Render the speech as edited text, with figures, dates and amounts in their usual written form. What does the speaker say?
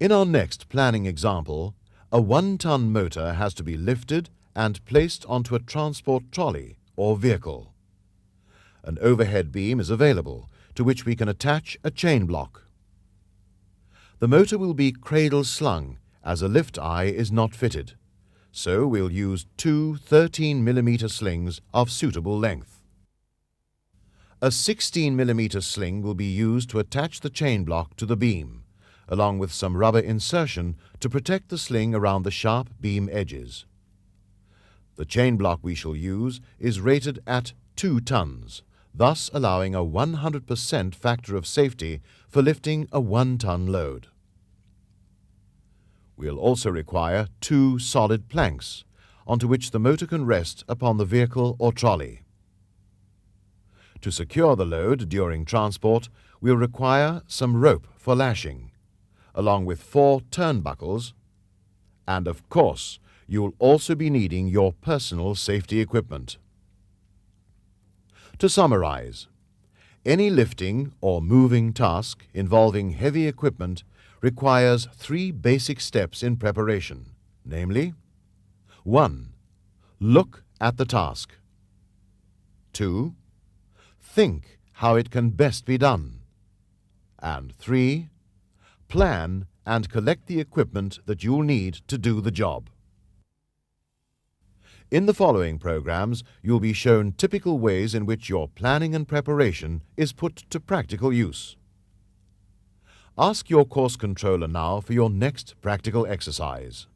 In our next planning example, a 1-ton motor has to be lifted and placed onto a transport trolley or vehicle. An overhead beam is available to which we can attach a chain block. The motor will be cradle slung as a lift eye is not fitted, so we'll use two 13mm slings of suitable length. A 16mm sling will be used to attach the chain block to the beam, along with some rubber insertion to protect the sling around the sharp beam edges. The chain block we shall use is rated at 2 tons, thus allowing a 100% factor of safety for lifting a 1-ton load. We'll also require 2 solid planks, onto which the motor can rest upon the vehicle or trolley. To secure the load during transport, we'll require some rope for lashing, along with 4 turnbuckles, and of course, you'll also be needing your personal safety equipment. To summarize, any lifting or moving task involving heavy equipment requires 3 basic steps in preparation, namely: 1. Look at the task. 2. Think how it can best be done. And 3. Plan and collect the equipment that you'll need to do the job. In the following programs, you'll be shown typical ways in which your planning and preparation is put to practical use. Ask your course controller now for your next practical exercise.